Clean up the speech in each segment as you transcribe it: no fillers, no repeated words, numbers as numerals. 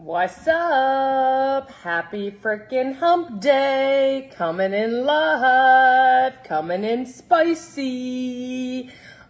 What's up? Happy frickin' hump day. Coming in live, coming in spicy.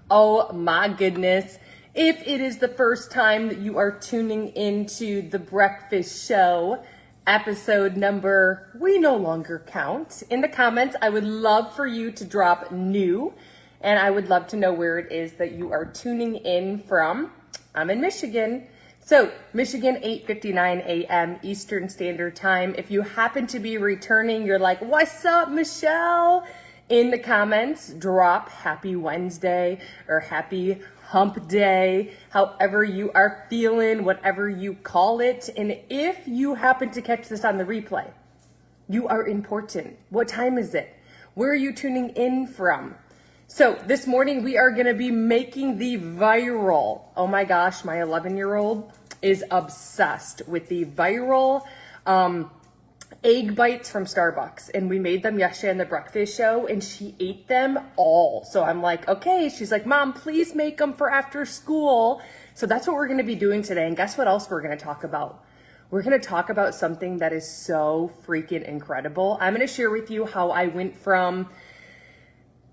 Oh my goodness. If it is the first time that you are tuning into the breakfast show, episode number, we no longer count. In the comments, I would love for you to drop new, and I would love to know where it is that you are tuning in from. I'm in Michigan. So, Michigan, 8:59 a.m. Eastern Standard Time. If you happen to be returning, you're like, what's up, Michelle? In the comments, drop happy Wednesday or happy hump day, however you are feeling, whatever you call it. And if you happen to catch this on the replay, you are important. What time is it? Where are you tuning in from? So this morning we are going to be making the viral, oh my gosh, my 11-year-old is obsessed with the viral egg bites from Starbucks. And we made them yesterday on the breakfast show and she ate them all. So I'm like, okay, she's like, Mom, please make them for after school. So that's what we're going to be doing today. And guess what else we're going to talk about? We're going to talk about something that is so freaking incredible. I'm going to share with you how I went from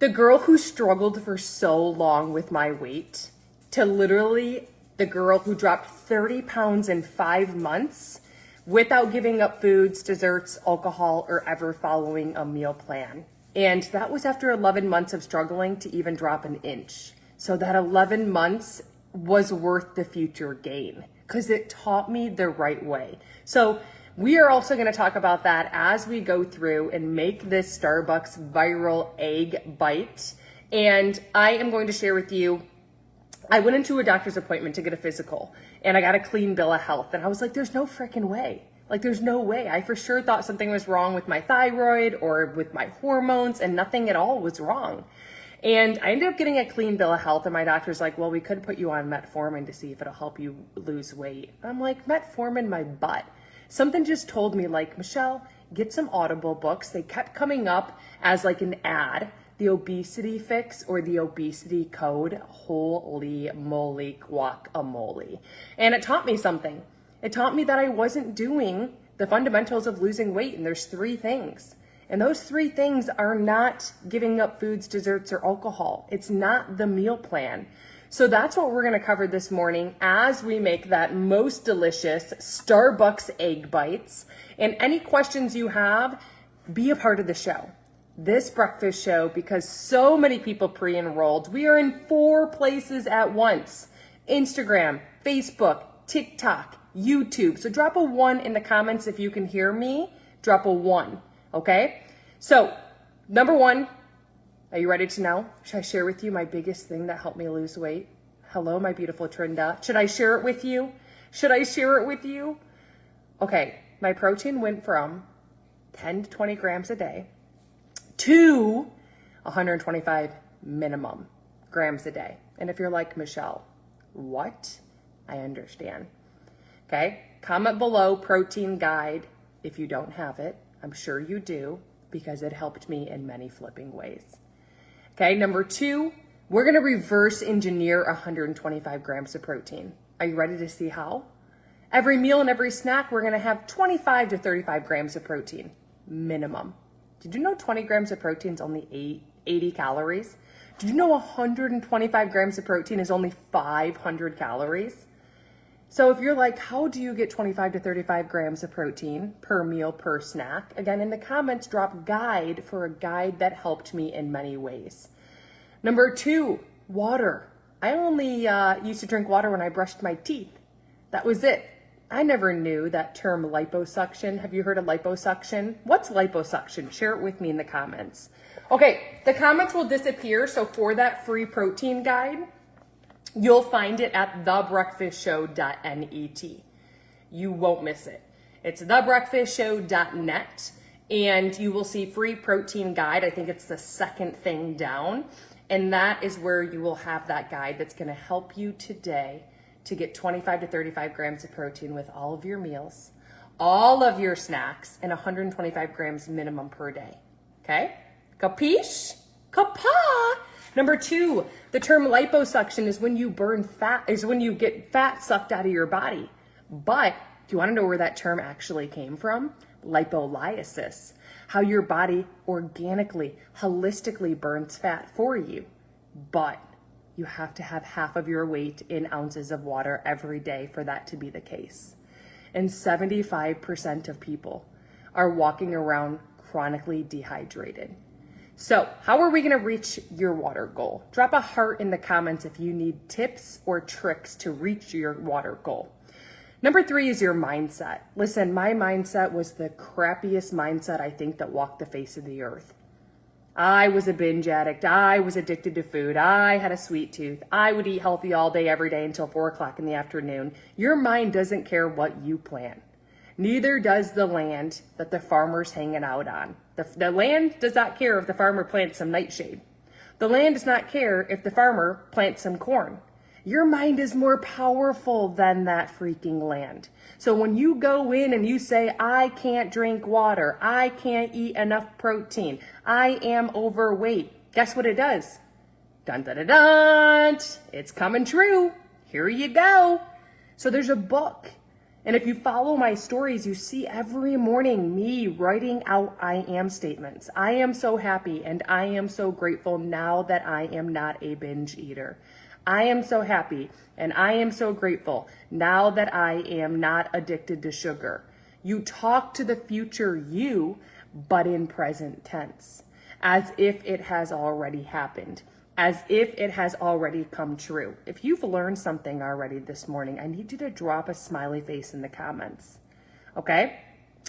the girl who struggled for so long with my weight to literally the girl who dropped 30 pounds in 5 months without giving up foods, desserts, alcohol, or ever following a meal plan. And that was after 11 months of struggling to even drop an inch. So that 11 months was worth the future gain because it taught me the right way. So we are also going to talk about that as we go through and make this Starbucks viral egg bite. And I am going to share with you, I went into a doctor's appointment to get a physical and I got a clean bill of health. And I was like, there's no freaking way. Like, there's no way. I for sure thought something was wrong with my thyroid or with my hormones, and nothing at all was wrong. And I ended up getting a clean bill of health, and my doctor's like, well, we could put you on metformin to see if it'll help you lose weight. I'm like, metformin my butt. Something just told me, like, Michelle, get some Audible books. They kept coming up as like an ad, the obesity fix or the obesity code. Holy moly guacamole. And it taught me something. It taught me that I wasn't doing the fundamentals of losing weight. And there's 3 things. And those 3 things are not giving up foods, desserts, or alcohol. It's not the meal plan. So that's what we're going to cover this morning as we make that most delicious Starbucks egg bites. And any questions you have, be a part of the show. This breakfast show, because so many people pre-enrolled, we are in 4 places at once. Instagram, Facebook, TikTok, YouTube. So drop a 1 in the comments if you can hear me. Drop a 1, okay? So, number 1, are you ready to know? Should I share with you my biggest thing that helped me lose weight? Hello, my beautiful Trinda. Should I share it with you? Should I share it with you? Okay, my protein went from 10 to 20 grams a day to 125 minimum grams a day. And if you're like, Michelle, what? I understand. Okay, comment below protein guide if you don't have it. I'm sure you do because it helped me in many flipping ways. Okay, number 2, we're gonna reverse engineer 125 grams of protein. Are you ready to see how? Every meal and every snack, we're gonna have 25 to 35 grams of protein, minimum. Did you know 20 grams of protein is only 80 calories? Did you know 125 grams of protein is only 500 calories? So if you're like, how do you get 25 to 35 grams of protein per meal, per snack? Again, in the comments, drop guide for a guide that helped me in many ways. Number 2, water. I only used to drink water when I brushed my teeth. That was it. I never knew that term liposuction. Have you heard of liposuction? What's liposuction? Share it with me in the comments. Okay, the comments will disappear. So for that free protein guide, you'll find it at thebreakfastshow.net. You won't miss it. It's thebreakfastshow.net, and you will see free protein guide. I think it's the second thing down. And that is where you will have that guide that's going to help you today to get 25 to 35 grams of protein with all of your meals, all of your snacks, and 125 grams minimum per day. Okay? Capiche? Kapa? Number 2, the term liposuction is when you burn fat, is when you get fat sucked out of your body. But Do you want to know where that term actually came from? Lipolysis, how your body organically, holistically burns fat for you. But you have to have half of your weight in ounces of water every day for that to be the case. And 75% of people are walking around chronically dehydrated. So how are we going to reach your water goal? Drop a heart in the comments if you need tips or tricks to reach your water goal. Number 3 is your mindset. Listen, my mindset was the crappiest mindset I think that walked the face of the earth. I was a binge addict. I was addicted to food. I had a sweet tooth. I would eat healthy all day, every day until 4 o'clock in the afternoon. Your mind doesn't care what you plant. Neither does the land that the farmer's hanging out on. The land does not care if the farmer plants some nightshade. The land does not care if the farmer plants some corn. Your mind is more powerful than that freaking land. So when you go in and you say, I can't drink water, I can't eat enough protein, I am overweight, guess what it does? Dun dun dun dun! It's coming true. Here you go. So there's a book. And if you follow my stories, you see every morning me writing out I am statements. I am so happy and I am so grateful now that I am not a binge eater. I am so happy and I am so grateful now that I am not addicted to sugar. You talk to the future you, but in present tense, as if it has already happened, as if it has already come true. If you've learned something already this morning, I need you to drop a smiley face in the comments, okay?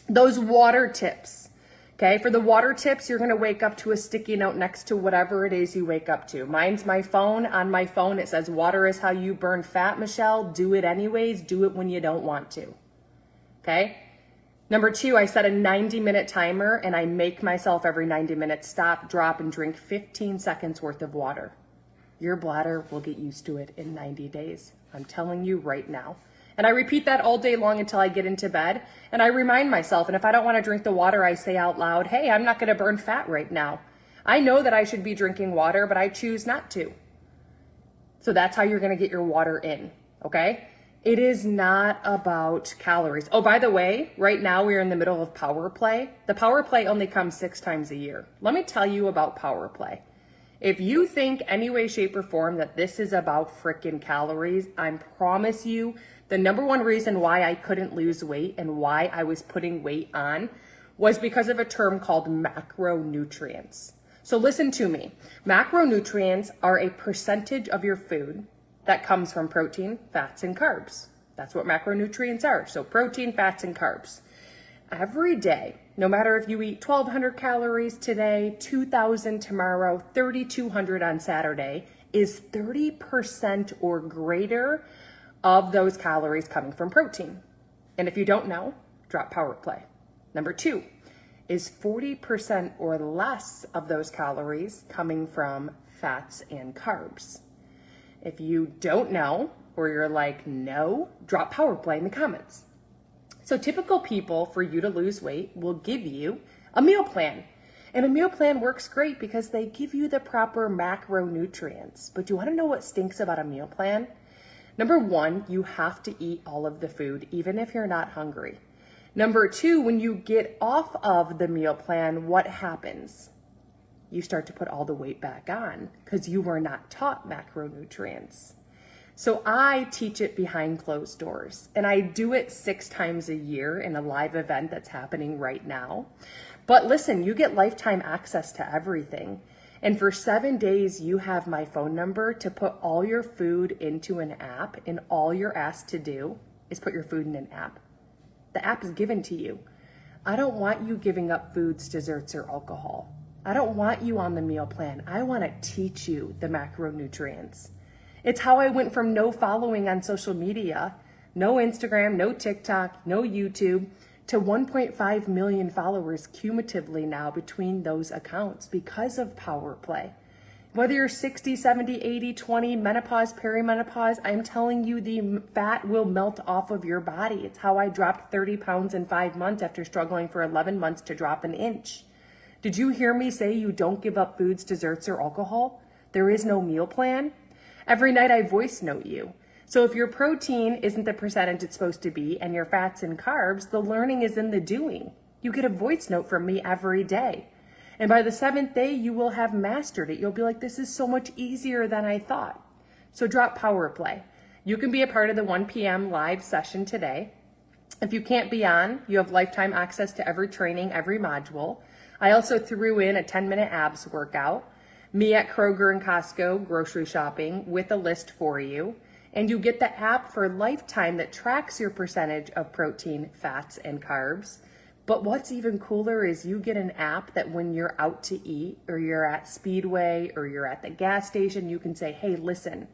Those water tips, okay? For the water tips, you're gonna wake up to a sticky note next to whatever it is you wake up to. Mine's my phone. On my phone, it says, water is how you burn fat, Michelle. Do it anyways. Do it when you don't want to, okay? Number 2, I set a 90-minute timer and I make myself every 90 minutes stop, drop, and drink 15 seconds worth of water. Your bladder will get used to it in 90 days. I'm telling you right now. And I repeat that all day long until I get into bed. And I remind myself, and if I don't want to drink the water, I say out loud, hey, I'm not going to burn fat right now. I know that I should be drinking water, but I choose not to. So that's how you're going to get your water in, okay? It is not about calories. Oh, by the way, right now we're in the middle of power play. The power play only comes 6 times a year. Let me tell you about power play. If you think any way, shape, or form that this is about frickin' calories, I promise you the number one reason why I couldn't lose weight and why I was putting weight on was because of a term called macronutrients. So listen to me. Macronutrients are a percentage of your food that comes from protein, fats, and carbs. That's what macronutrients are. So protein, fats, and carbs. Every day, no matter if you eat 1,200 calories today, 2,000 tomorrow, 3,200 on Saturday, is 30% or greater of those calories coming from protein. And if you don't know, drop power play. Number 2 is 40% or less of those calories coming from fats and carbs. If you don't know, or you're like, no, drop power play in the comments. So typical people, for you to lose weight, will give you a meal plan. And a meal plan works great because they give you the proper macronutrients. But do you want to know what stinks about a meal plan? Number 1, you have to eat all of the food, even if you're not hungry. Number 2, when you get off of the meal plan, what happens? You start to put all the weight back on because you were not taught macronutrients. So I teach it behind closed doors, and I do it 6 times a year in a live event that's happening right now. But listen, you get lifetime access to everything. And for 7 days, you have my phone number to put all your food into an app, and all you're asked to do is put your food in an app. The app is given to you. I don't want you giving up foods, desserts, or alcohol. I don't want you on the meal plan. I want to teach you the macronutrients. It's how I went from no following on social media, no Instagram, no TikTok, no YouTube, to 1.5 million followers cumulatively now between those accounts because of power play. Whether you're 60, 70, 80, 20, menopause, perimenopause, I'm telling you the fat will melt off of your body. It's how I dropped 30 pounds in 5 months after struggling for 11 months to drop an inch. Did you hear me say you don't give up foods, desserts, or alcohol? There is no meal plan. Every night I voice note you. So if your protein isn't the percentage it's supposed to be and your fats and carbs, the learning is in the doing. You get a voice note from me every day. And by the 7th day, you will have mastered it. You'll be like, this is so much easier than I thought. So drop power play. You can be a part of the 1 p.m. live session today. If you can't be on, you have lifetime access to every training, every module. I also threw in a 10-minute abs workout, me at Kroger and Costco grocery shopping with a list for you. And you get the app for lifetime that tracks your percentage of protein, fats, and carbs. But what's even cooler is you get an app that when you're out to eat or you're at Speedway or you're at the gas station, you can say, hey, listen,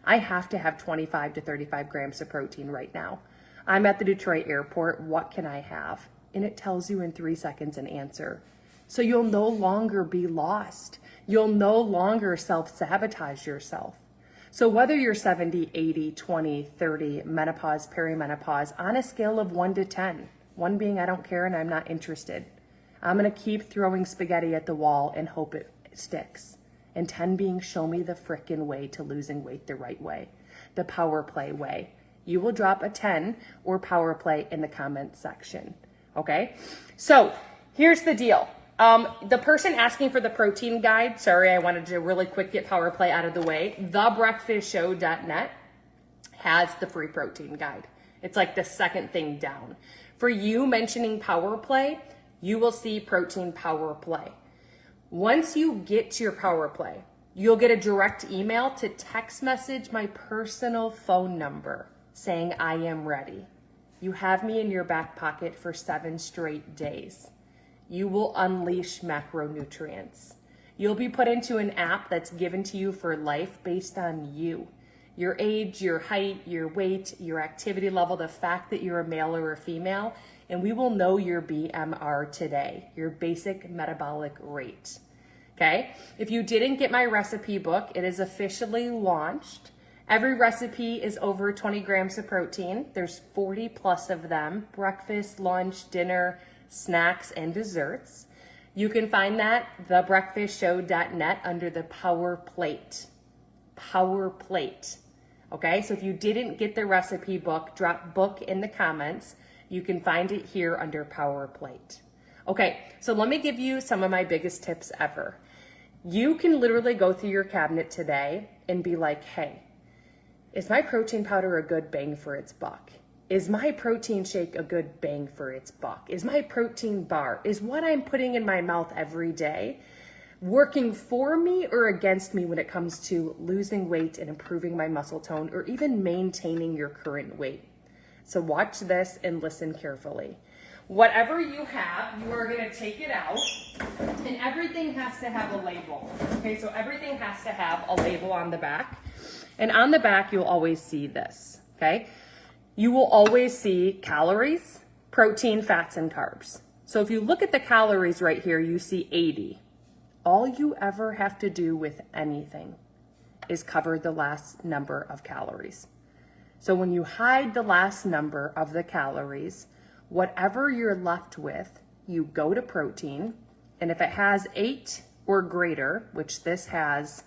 I have to have 25 to 35 grams of protein right now. I'm at the Detroit airport. What can I have? And it tells you in 3 seconds an answer. So you'll no longer be lost. You'll no longer self-sabotage yourself. So whether you're 70, 80, 20, 30, menopause, perimenopause, on a scale of 1 to 10, 1 being I don't care and I'm not interested, I'm going to keep throwing spaghetti at the wall and hope it sticks. And 10 being show me the frickin' way to losing weight the right way, the power play way. You will drop a 10 or power play in the comments section. Okay? So here's the deal. The person asking for the protein guide, sorry, I wanted to really quick get power play out of the way. Thebreakfastshow.net has the free protein guide. It's like the second thing down. For you mentioning power play, you will see protein power play. Once you get to your power play, you'll get a direct email to text message my personal phone number saying I am ready. You have me in your back pocket for 7 straight days. You will unleash macronutrients. You'll be put into an app that's given to you for life based on you. Your age, your height, your weight, your activity level, the fact that you're a male or a female, and we will know your BMR today, your basic metabolic rate. Okay? If you didn't get my recipe book, it is officially launched. Every recipe is over 20 grams of protein. There's 40 plus of them, breakfast, lunch, dinner, snacks, and desserts. You can find that thebreakfastshow.net under the power plate. Power plate. Okay, so if you didn't get the recipe book, drop book in the comments. You can find it here under power plate. Okay, so let me give you some of my biggest tips ever. You can literally go through your cabinet today and be like, hey, is my protein powder a good bang for its buck? Is my protein shake a good bang for its buck? Is my protein bar, is what I'm putting in my mouth every day working for me or against me when it comes to losing weight and improving my muscle tone or even maintaining your current weight? So watch this and listen carefully. Whatever you have, you are going to take it out, and everything has to have a label. Okay, so everything has to have a label on the back. And on the back, you'll always see this, okay? You will always see calories, protein, fats, and carbs. So if you look at the calories right here, you see 80. All you ever have to do with anything is cover the last number of calories. So when you hide the last number of the calories, whatever you're left with, you go to protein, and if it has 8 or greater, which this has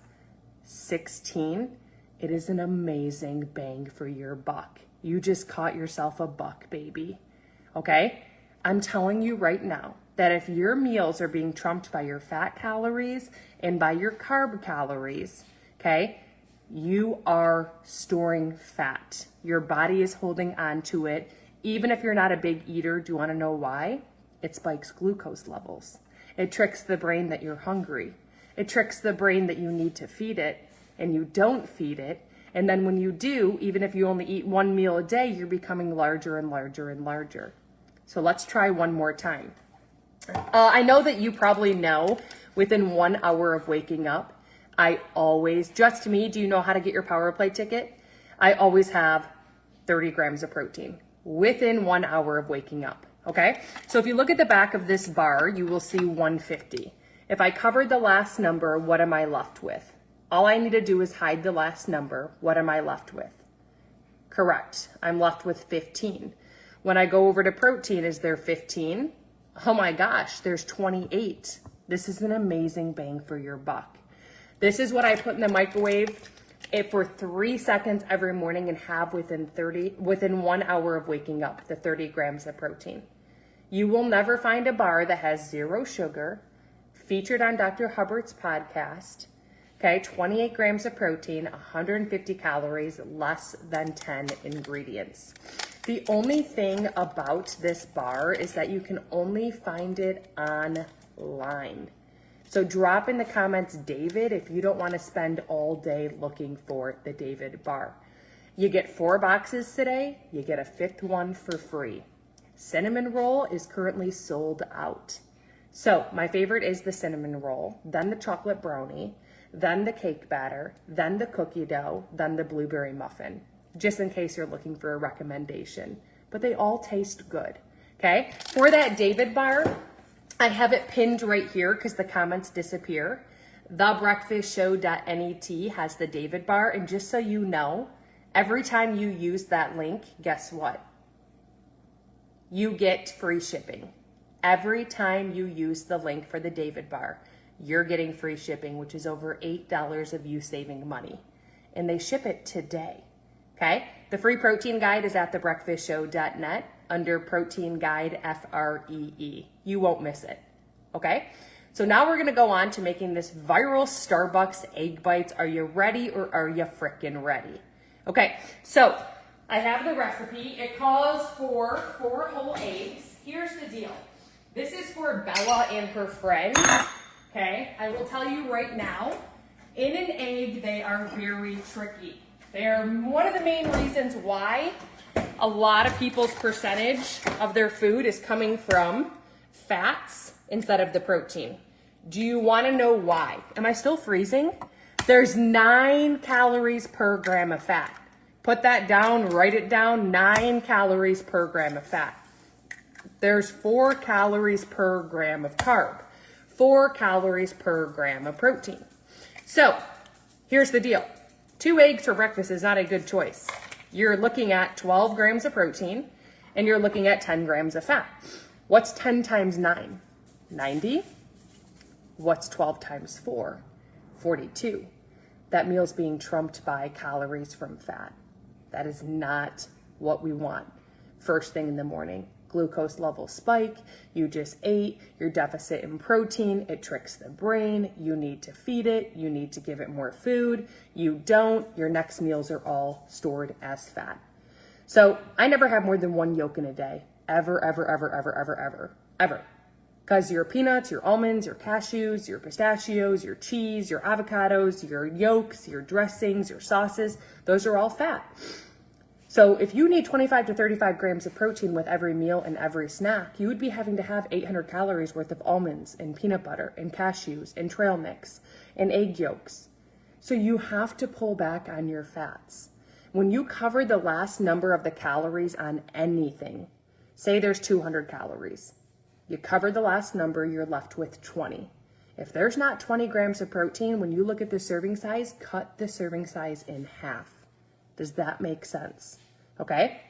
16, it is an amazing bang for your buck. You just caught yourself a buck, baby. Okay? I'm telling you right now that if your meals are being trumped by your fat calories and by your carb calories, okay, you are storing fat. Your body is holding on to it. Even if you're not a big eater, do you want to know why? It spikes glucose levels. It tricks the brain that you're hungry. It tricks the brain that you need to feed it, and you don't feed it. And then when you do, even if you only eat 1 meal a day, you're becoming larger and larger and larger. So let's try one more time. I know that you probably know within 1 hour of waking up, I always, just me, do you know how to get your power play ticket? I always have 30 grams of protein within 1 hour of waking up, okay? So if you look at the back of this bar, you will see 150. If I covered the last number, what am I left with? All I need to do is hide the last number. What am I left with? Correct. I'm left with 15. When I go over to protein, is there 15? Oh my gosh, there's 28. This is an amazing bang for your buck. This is what I put in the microwave it for 3 seconds every morning and have within 1 hour of waking up, the 30 grams of protein. You will never find a bar that has 0 sugar, featured on Dr. Hubbard's podcast, okay, 28 grams of protein, 150 calories, less than 10 ingredients. The only thing about this bar is that you can only find it online. So drop in the comments, David, if you don't want to spend all day looking for the David bar. You get 4 boxes today. You get a 5th one for free. Cinnamon roll is currently sold out. So my favorite is the cinnamon roll, then the chocolate brownie, then the cake batter, then the cookie dough, then the blueberry muffin, just in case you're looking for a recommendation. But they all taste good, okay? For that David bar, I have it pinned right here because the comments disappear. Thebreakfastshow.net has the David bar, and just so you know, every time you use that link, guess what? You get free shipping. Every time you use the link for the David bar, you're getting free shipping, which is over $8 of you saving money. And they ship it today, okay? The free protein guide is at thebreakfastshow.net under protein guide FREE. You won't miss it, okay? So now we're gonna go on to making this viral Starbucks egg bites. Are you ready or are you frickin' ready? Okay, so I have the recipe. It calls for 4 whole eggs. Here's the deal. This is for Bella and her friends, okay? I will tell you right now, in an egg, they are very tricky. They're one of the main reasons why a lot of people's percentage of their food is coming from fats instead of the protein. Do you want to know why? Am I still freezing? There's 9 calories per gram of fat. Put that down, write it down, 9 calories per gram of fat. There's 4 calories per gram of carb, 4 calories per gram of protein. So here's the deal. 2 eggs for breakfast is not a good choice. You're looking at 12 grams of protein and you're looking at 10 grams of fat. What's 10 times 9? 90. What's 12 times 4? 42. That meal's being trumped by calories from fat. That is not what we want first thing in the morning. Glucose levels spike, you just ate, you're deficit in protein, it tricks the brain, you need to feed it, you need to give it more food, you don't, your next meals are all stored as fat. So I never have more than 1 yolk in a day, ever. Because your peanuts, your almonds, your cashews, your pistachios, your cheese, your avocados, your yolks, your dressings, your sauces, those are all fat. So if you need 25 to 35 grams of protein with every meal and every snack, you would be having to have 800 calories worth of almonds and peanut butter and cashews and trail mix and egg yolks. So you have to pull back on your fats. When you cover the last number of the calories on anything, say there's 200 calories, you cover the last number, you're left with 20. If there's not 20 grams of protein, when you look at the serving size, cut the serving size in half. Does that make sense? Okay.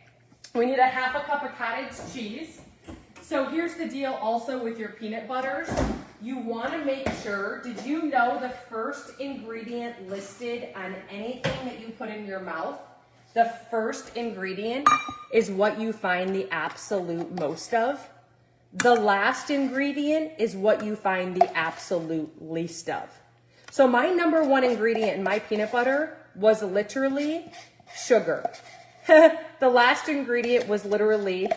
We need a half a cup of cottage cheese. So here's the deal also with your peanut butters. You want to make sure, did you know the first ingredient listed on anything that you put in your mouth, the first ingredient is what you find the absolute most of? The last ingredient is what you find the absolute least of. So my number 1 ingredient in my peanut butter was literally sugar. The last ingredient was literally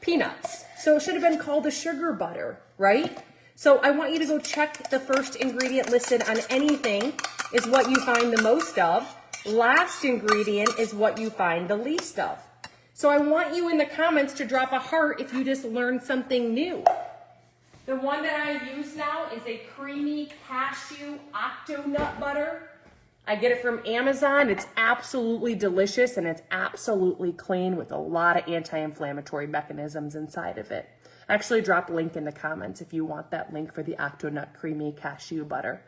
peanuts. So it should have been called a sugar butter, right? So I want you to go check the first ingredient listed on anything is what you find the most of. Last ingredient is what you find the least of. So I want you in the comments to drop a heart if you just learned something new. The one that I use now is a creamy cashew octonut butter. I get it from Amazon. It's absolutely delicious and it's absolutely clean with a lot of anti-inflammatory mechanisms inside of it. Actually, drop a link in the comments if you want that link for the octonut creamy cashew butter.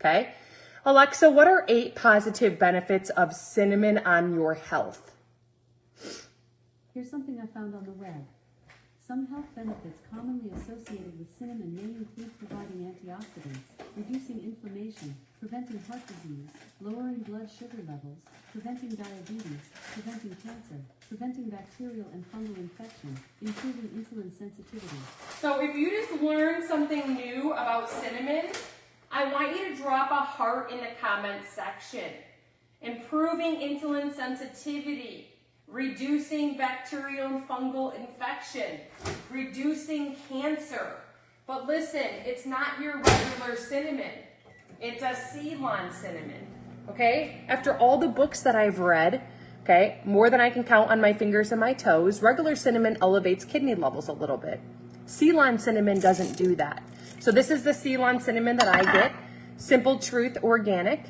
Okay? Alexa, what are 8 positive benefits of cinnamon on your health? Here's something I found on the web. Some health benefits commonly associated with cinnamon may include providing antioxidants, reducing inflammation, preventing heart disease, lowering blood sugar levels, preventing diabetes, preventing cancer, preventing bacterial and fungal infection, improving insulin sensitivity. So if you just learned something new about cinnamon, I want you to drop a heart in the comments section. Improving insulin sensitivity, reducing bacterial and fungal infection, reducing cancer. But listen, it's not your regular cinnamon. It's a Ceylon cinnamon, okay? After all the books that I've read, okay, more than I can count on my fingers and my toes, regular cinnamon elevates kidney levels a little bit. Ceylon cinnamon doesn't do that. So this is the Ceylon cinnamon that I get. Simple Truth Organic.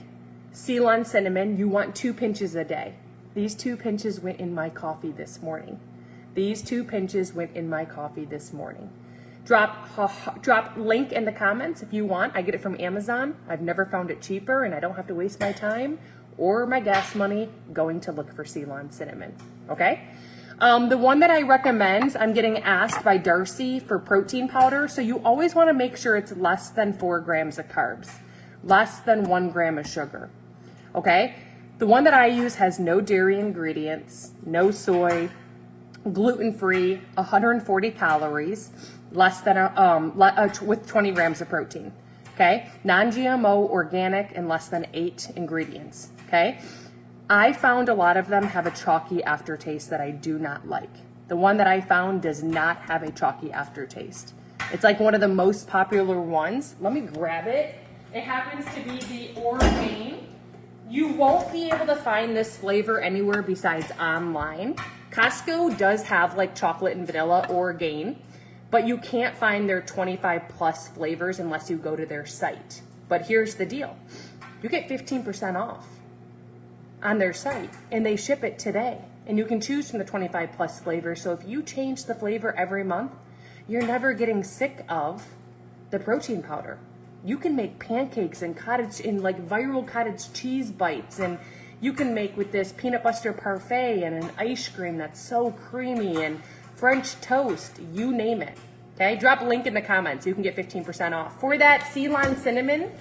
Ceylon cinnamon, you want 2 pinches a day. These 2 pinches went in my coffee this morning. These 2 pinches went in my coffee this morning. Drop link in the comments if you want. I get it from Amazon. I've never found it cheaper, and I don't have to waste my time or my gas money going to look for Ceylon cinnamon, okay? The one that I recommend, I'm getting asked by Darcy for protein powder, so you always want to make sure it's less than 4 grams of carbs, less than 1 gram of sugar, okay? The one that I use has no dairy ingredients, no soy, gluten-free, 140 calories, less than with 20 grams of protein, okay? Non-GMO, organic, and less than 8 ingredients, okay? I found a lot of them have a chalky aftertaste that I do not like. The one that I found does not have a chalky aftertaste. It's like one of the most popular ones. Let me grab it. It happens to be the Orgain. You won't be able to find this flavor anywhere besides online. Costco does have like chocolate and vanilla Orgain, but you can't find their 25 plus flavors unless you go to their site. But here's the deal. You get 15% off on their site, and they ship it today. And you can choose from the 25 plus flavors. So if you change the flavor every month, you're never getting sick of the protein powder. You can make pancakes and like viral cottage cheese bites, and you can make with this peanut butter parfait and an ice cream that's so creamy, and French toast, you name it. Okay, drop a link in the comments. You can get 15% off. For that Ceylon cinnamon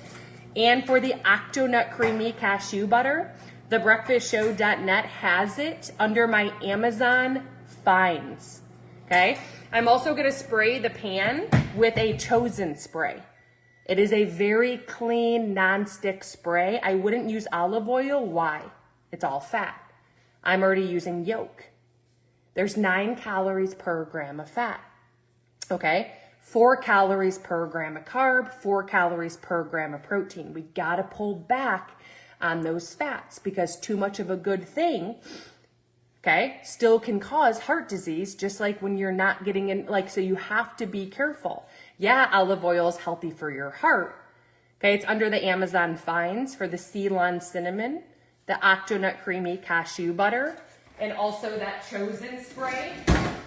and for the Octonut creamy cashew butter, thebreakfastshow.net has it under my Amazon finds. Okay, I'm also gonna spray the pan with a Chosen spray. It is a very clean, non-stick spray. I wouldn't use olive oil. Why? It's all fat. I'm already using yolk. There's 9 calories per gram of fat, okay? 4 calories per gram of carb, 4 calories per gram of protein. We gotta pull back on those fats because too much of a good thing, okay, still can cause heart disease, just like when you're not getting in, like, so you have to be careful. Yeah, olive oil is healthy for your heart. Okay, it's under the Amazon finds for the Ceylon cinnamon, the Octonut creamy cashew butter, and also that Chosen spray,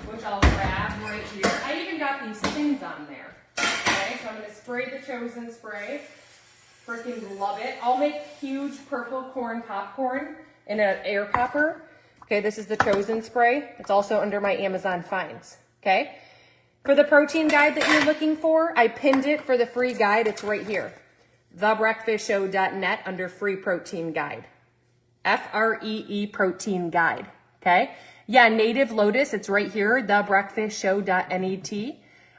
which I'll grab right here. I even got these pins on there. Okay, so I'm gonna spray the Chosen spray. Freaking love it. I'll make huge purple corn popcorn in an air popper. Okay, this is the Chosen spray. It's also under my Amazon finds, okay? For the protein guide that you're looking for, I pinned it for the free guide. It's right here. Thebreakfastshow.net under free protein guide. FREE protein guide, okay? Yeah, Native Lotus, it's right here, thebreakfastshow.net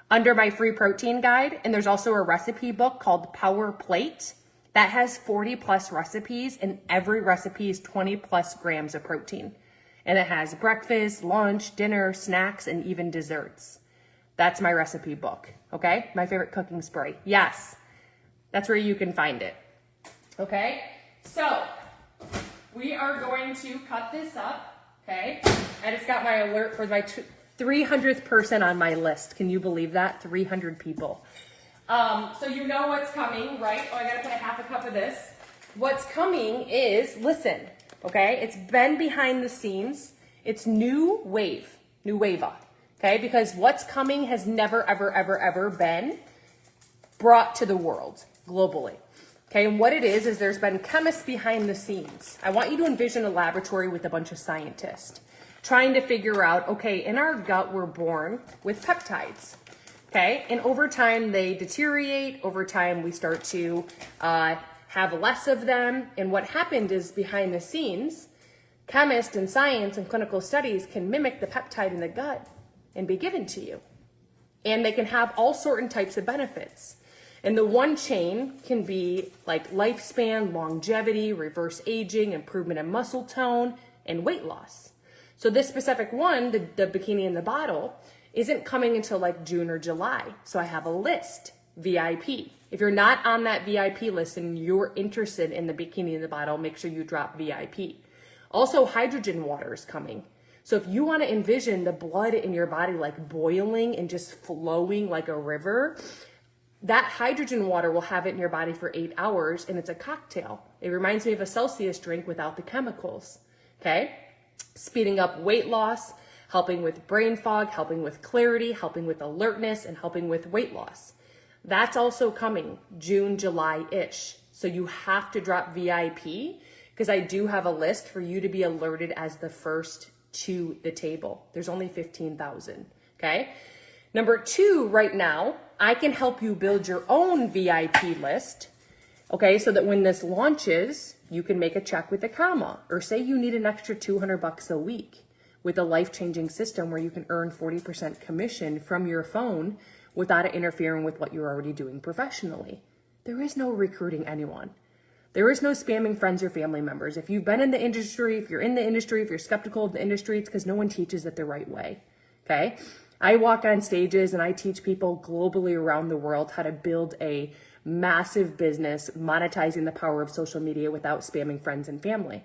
under my free protein guide. And there's also a recipe book called Power Plate that has 40 plus recipes, and every recipe is 20 plus grams of protein. And it has breakfast, lunch, dinner, snacks, and even desserts. That's my recipe book, okay? My favorite cooking spray. Yes, that's where you can find it, okay? So we are going to cut this up, okay? I just got my alert for my 300th person on my list. Can you believe that? 300 people. So you know what's coming, right? Oh, I gotta put a half a cup of this. What's coming is, listen, okay? It's been behind the scenes. It's new wava. Okay, because what's coming has never, ever, ever, ever been brought to the world globally. Okay, and what it is there's been chemists behind the scenes. I want you to envision a laboratory with a bunch of scientists. trying to figure out, okay, in our gut, we're born with peptides. Okay, and over time they deteriorate. Over time we start to have less of them. And what happened is behind the scenes, chemists and science and clinical studies can mimic the peptide in the gut and be given to you. And they can have all certain types of benefits. And the one chain can be like lifespan, longevity, reverse aging, improvement in muscle tone, and weight loss. So this specific one, the bikini in the bottle, isn't coming until like June or July. So I have a list, VIP. If you're not on that VIP list and you're interested in the bikini in the bottle, make sure you drop VIP. Also, hydrogen water is coming. So if you want to envision the blood in your body like boiling and just flowing like a river, that hydrogen water will have it in your body for 8 hours, and it's a cocktail. It reminds me of a Celsius drink without the chemicals, okay? Speeding up weight loss, helping with brain fog, helping with clarity, helping with alertness, and helping with weight loss. That's also coming June, July-ish. So you have to drop VIP because I do have a list for you to be alerted as the first to the table. There's only 15,000, okay? Number 2, right now, I can help you build your own VIP list, okay? So that when this launches, you can make a check with a comma, or say you need an extra $200 a week with a life-changing system where you can earn 40% commission from your phone without it interfering with what you're already doing professionally. There is no recruiting anyone. There is no spamming friends or family members. If you've been in the industry, if you're in the industry, if you're skeptical of the industry, it's because no one teaches it the right way, okay? I walk on stages and I teach people globally around the world how to build a massive business, monetizing the power of social media without spamming friends and family.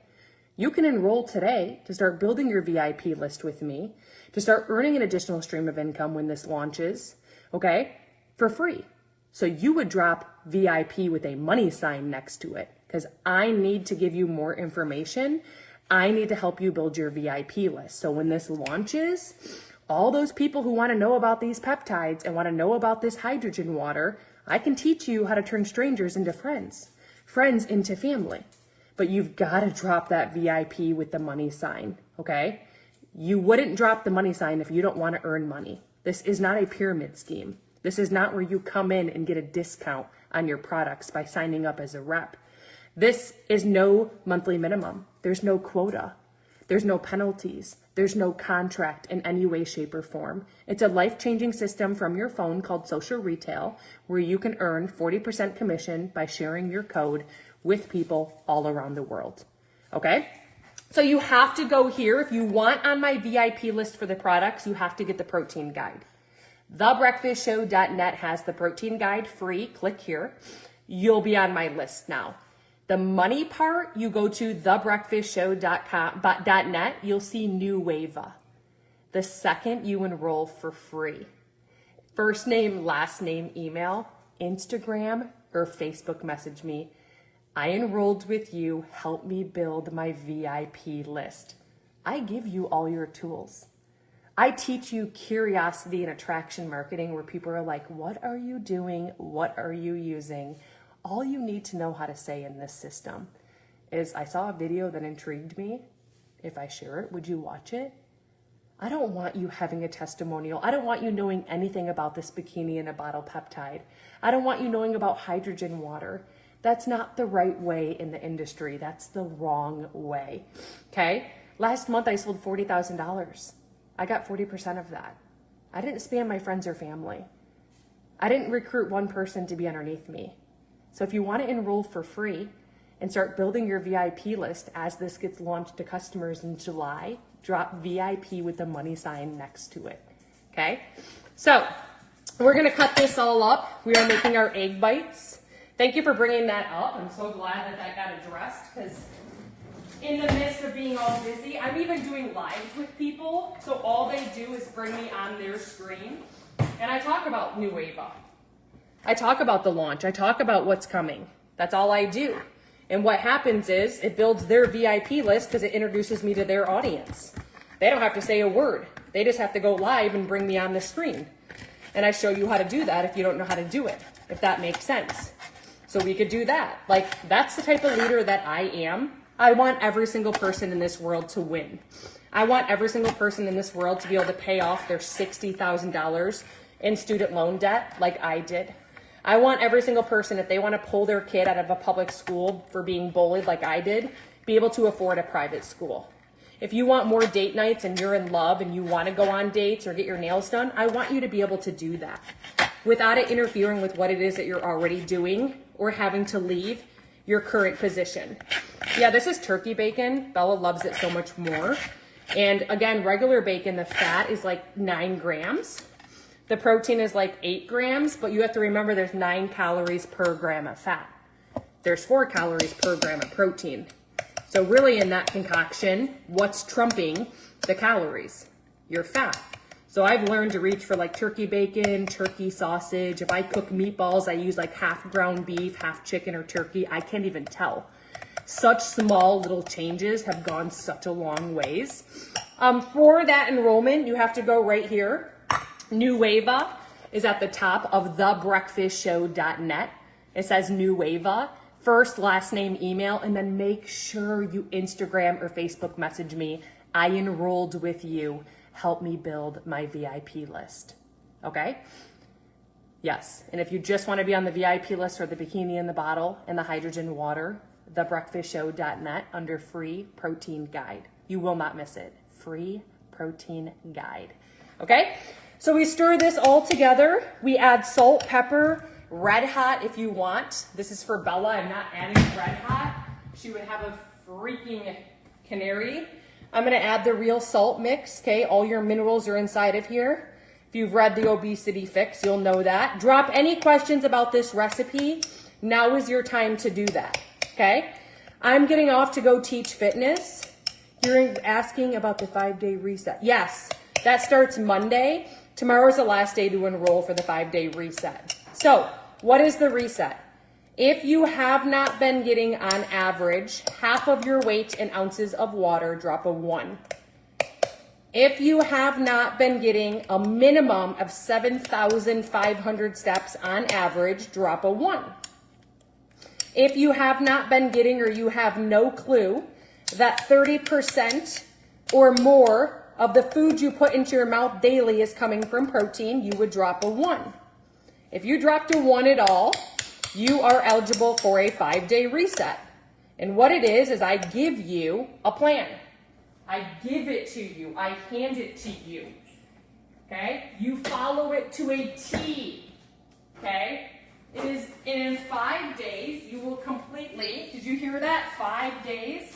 You can enroll today to start building your VIP list with me, to start earning an additional stream of income when this launches, okay, for free. So you would drop VIP with a money sign next to it because I need to give you more information. I need to help you build your VIP list. So when this launches, all those people who want to know about these peptides and want to know about this hydrogen water, I can teach you how to turn strangers into friends, friends into family. But you've got to drop that VIP with the money sign, okay? You wouldn't drop the money sign if you don't want to earn money. This is not a pyramid scheme. This is not where you come in and get a discount on your products by signing up as a rep. This is no monthly minimum. There's no quota. There's no penalties. There's no contract in any way, shape, or form. It's a life-changing system from your phone called Social Retail, where you can earn 40% commission by sharing your code with people all around the world, okay? So you have to go here. If you want on my VIP list for the products, you have to get the protein guide. TheBreakfastShow.net has the protein guide free. Click here. You'll be on my list now. The money part, you go to thebreakfastshow.net, you'll see New Wava. The second you enroll for free, first name, last name, email, Instagram, or Facebook message me. I enrolled with you, help me build my VIP list. I give you all your tools. I teach you curiosity and attraction marketing where people are like, what are you doing? What are you using? All you need to know how to say in this system is, I saw a video that intrigued me. If I share it, would you watch it? I don't want you having a testimonial. I don't want you knowing anything about this bikini in a bottle peptide. I don't want you knowing about hydrogen water. That's not the right way in the industry. That's the wrong way, okay? Last month I sold $40,000. I got 40% of that. I didn't spam my friends or family. I didn't recruit one person to be underneath me. So if you want to enroll for free and start building your VIP list as this gets launched to customers in July, drop VIP with the money sign next to it, okay? So we're gonna cut this all up. We are making our egg bites. Thank you for bringing that up. I'm so glad that that got addressed because in the midst of being all busy, I'm even doing lives with people. So all they do is bring me on their screen and I talk about New Wava. I talk about the launch. I talk about what's coming. That's all I do. And what happens is it builds their VIP list because it introduces me to their audience. They don't have to say a word. They just have to go live and bring me on the screen. And I show you how to do that if you don't know how to do it, if that makes sense. So we could do that. Like, that's the type of leader that I am. I want every single person in this world to win. I want every single person in this world to be able to pay off their $60,000 in student loan debt like I did. I want every single person, if they want to pull their kid out of a public school for being bullied like I did, be able to afford a private school. If you want more date nights and you're in love and you want to go on dates or get your nails done, I want you to be able to do that without it interfering with what it is that you're already doing or having to leave your current position. Yeah, this is turkey bacon. Bella loves it so much more. And again, regular bacon, the fat is like 9 grams. The protein is like 8 grams, but you have to remember there's 9 calories per gram of fat. There's 4 calories per gram of protein. So really in that concoction, what's trumping the calories? Your fat. So I've learned to reach for like turkey bacon, turkey sausage. If I cook meatballs, I use like half ground beef, half chicken or turkey. I can't even tell. Such small little changes have gone such a long ways. For that enrollment, you have to go right here. New Wava is at the top of thebreakfastshow.net. It says New Wava. First, last name, email, and then make sure you Instagram or Facebook message me. I enrolled with you. Help me build my VIP list. Okay? Yes. And if you just want to be on the VIP list for the bikini in the bottle and the hydrogen water, thebreakfastshow.net under free protein guide. You will not miss it. Free protein guide. Okay? So we stir this all together. We add salt, pepper, red hot if you want. This is for Bella. I'm not adding red hot. She would have a freaking canary. I'm going to add the real salt mix. Okay, all your minerals are inside of here. If you've read the obesity fix, you'll know that. Drop any questions about this recipe. Now is your time to do that. Okay, I'm getting off to go teach fitness. You're asking about the 5-day reset. Yes, that starts Monday. Tomorrow's the last day to enroll for the 5-day reset. So, what is the reset? If you have not been getting on average half of your weight in ounces of water, drop a 1. If you have not been getting a minimum of 7,500 steps on average, drop a 1. If you have not been getting or you have no clue that 30% or more of the food you put into your mouth daily is coming from protein, you would drop a 1. If you dropped a 1 at all, you are eligible for a 5-day reset. And what it is I give you a plan. I give it to you. I hand it to you. Okay? You follow it to a T. Okay? It is in 5 days, you will completely, did you hear that? 5 days?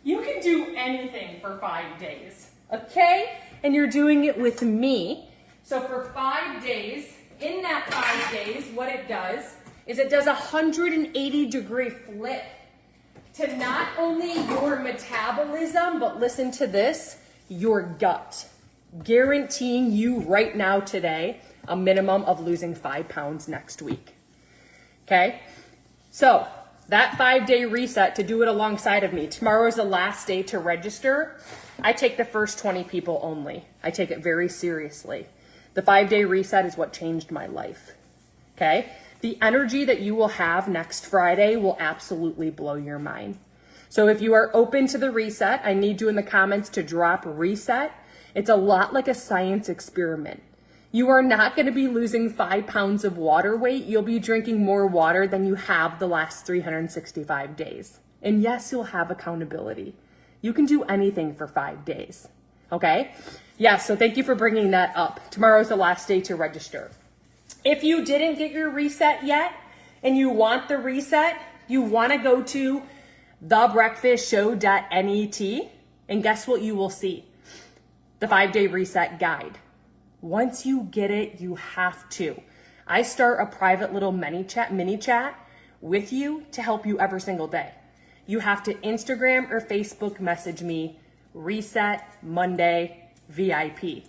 You can do anything for 5 days. Okay? And you're doing it with me. So for 5 days, in that 5 days, what it does is it does a 180-degree flip to not only your metabolism, but listen to this, your gut. Guaranteeing you right now today a minimum of losing 5 pounds next week. Okay? So that 5-day reset, to do it alongside of me. Tomorrow is the last day to register. I take the first 20 people only. I take it very seriously. The 5-day reset is what changed my life. Okay? The energy that you will have next Friday will absolutely blow your mind. So if you are open to the reset, I need you in the comments to drop reset. It's a lot like a science experiment. You are not going to be losing 5 pounds of water weight. You'll be drinking more water than you have the last 365 days. And yes, you'll have accountability. You can do anything for 5 days. Okay? Yeah, so thank you for bringing that up. Tomorrow's the last day to register. If you didn't get your reset yet and you want the reset, you want to go to thebreakfastshow.net and guess what you will see? The 5-day reset guide. Once you get it, you have to. I start a private little mini chat with you to help you every single day. You have to Instagram or Facebook message me, reset Monday VIP.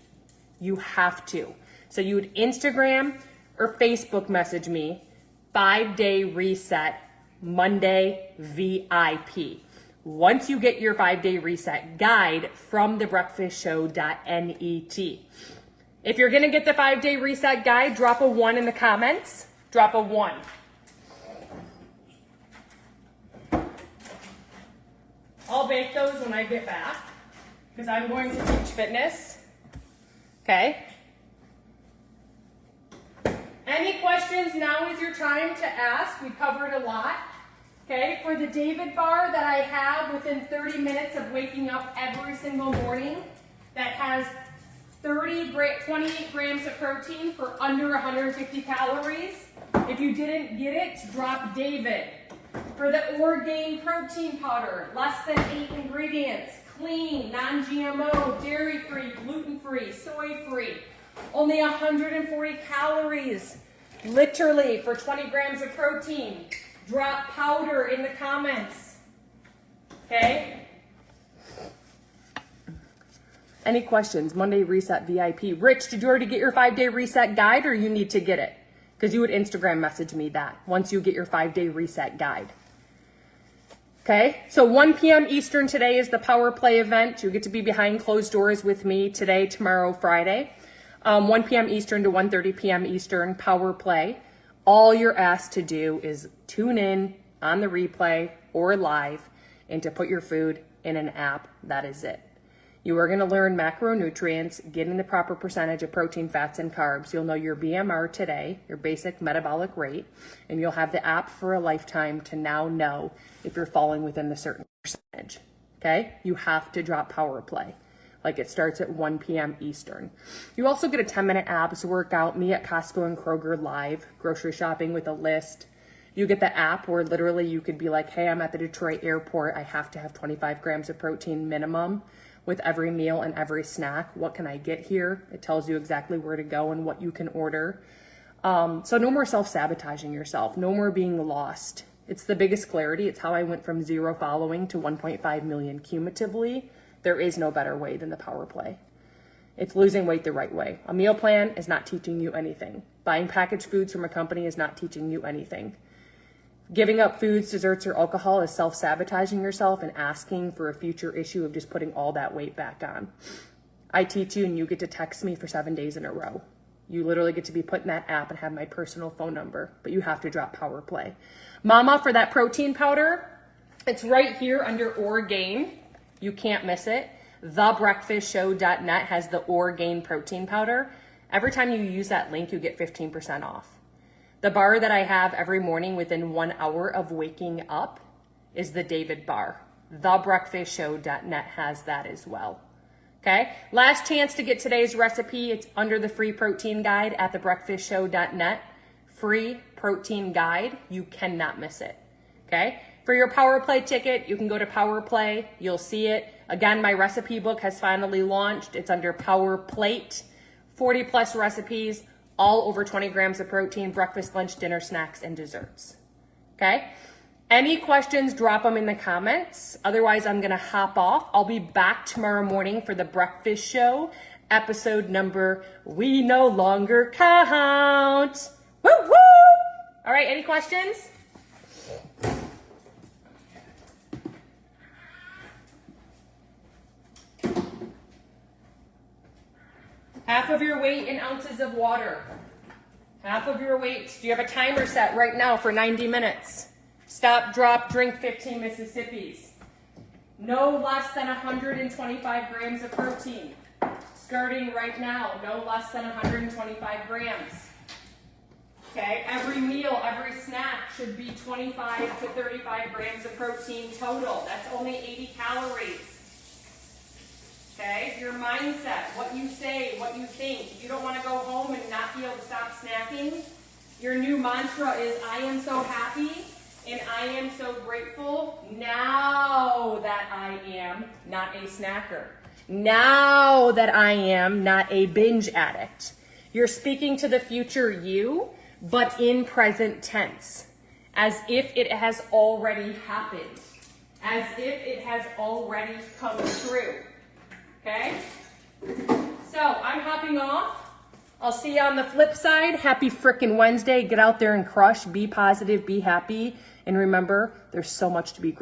You have to. So you would Instagram or Facebook message me, 5-day reset Monday VIP. Once you get your 5-day reset guide from thebreakfastshow.net. If you're going to get the 5-day reset guide, drop a 1 in the comments. Drop a 1. I'll bake those when I get back. because I'm going to teach fitness. Okay? Any questions? Now is your time to ask. We covered a lot. Okay, for the David bar that I have within 30 minutes of waking up every single morning, that has 28 grams of protein for under 150 calories. If you didn't get it, drop David. For the Orgain protein powder, less than 8 ingredients, clean, non-GMO, dairy-free, gluten-free, soy-free, only 140 calories, literally, for 20 grams of protein. Drop powder in the comments. Okay? Any questions? Monday Reset VIP. Rich, did you already get your 5-day reset guide, or you need to get it? Because you would Instagram message me that once you get your 5-day reset guide. Okay, so 1 p.m. Eastern today is the Power Play event. You get to be behind closed doors with me today, tomorrow, Friday. 1 p.m. Eastern to 1:30 p.m. Eastern, Power Play. All you're asked to do is tune in on the replay or live and to put your food in an app. That is it. You are going to learn macronutrients, getting the proper percentage of protein, fats, and carbs. You'll know your BMR today, your basic metabolic rate, and you'll have the app for a lifetime to now know if you're falling within a certain percentage. Okay? You have to drop Power Play. Like, it starts at 1 p.m. Eastern. You also get a 10-minute abs workout, me at Costco and Kroger live, grocery shopping with a list. You get the app where literally you could be like, hey, I'm at the Detroit airport. I have to have 25 grams of protein minimum with every meal and every snack. What can I get here? It tells you exactly where to go and what you can order. So no more self-sabotaging yourself. No more being lost. It's the biggest clarity. It's how I went from 0 following to 1.5 million cumulatively. There is no better way than the Power Play. It's losing weight the right way. A meal plan is not teaching you anything. Buying packaged foods from a company is not teaching you anything. Giving up foods, desserts, or alcohol is self-sabotaging yourself and asking for a future issue of just putting all that weight back on. I teach you and you get to text me for 7 days in a row. You literally get to be put in that app and have my personal phone number, but you have to drop Power Play. Mama, for that protein powder, it's right here under Orgain. You can't miss it. TheBreakfastShow.net has the Orgain protein powder. Every time you use that link, you get 15% off. The bar that I have every morning within 1 hour of waking up is the David bar. TheBreakfastShow.net has that as well. Okay, last chance to get today's recipe. It's under the free protein guide at TheBreakfastShow.net. Free protein guide. You cannot miss it. Okay. For your Power Play ticket, you can go to Power Play. You'll see it. Again, my recipe book has finally launched. It's under Power Plate. 40 plus recipes, all over 20 grams of protein, breakfast, lunch, dinner, snacks, and desserts. Okay? Any questions, drop them in the comments. Otherwise, I'm going to hop off. I'll be back tomorrow morning for the Breakfast Show, episode number We No Longer Count. Woo woo! All right, any questions? Half of your weight in ounces of water. Half of your weight. Do you have a timer set right now for 90 minutes? Stop, drop, drink 15 Mississippis. No less than 125 grams of protein. Starting right now, no less than 125 grams. Okay, every meal, every snack should be 25 to 35 grams of protein total. That's only 80 calories. Okay, your mindset, what you say, what you think. If you don't want to go home and not be able to stop snacking, your new mantra is, I am so happy and I am so grateful now that I am not a snacker. Now that I am not a binge addict. You're speaking to the future you, but in present tense, as if it has already happened, as if it has already come true. Okay? So I'm hopping off. I'll see you on the flip side. Happy frickin' Wednesday. Get out there and crush. Be positive. Be happy. And remember, there's so much to be grateful for.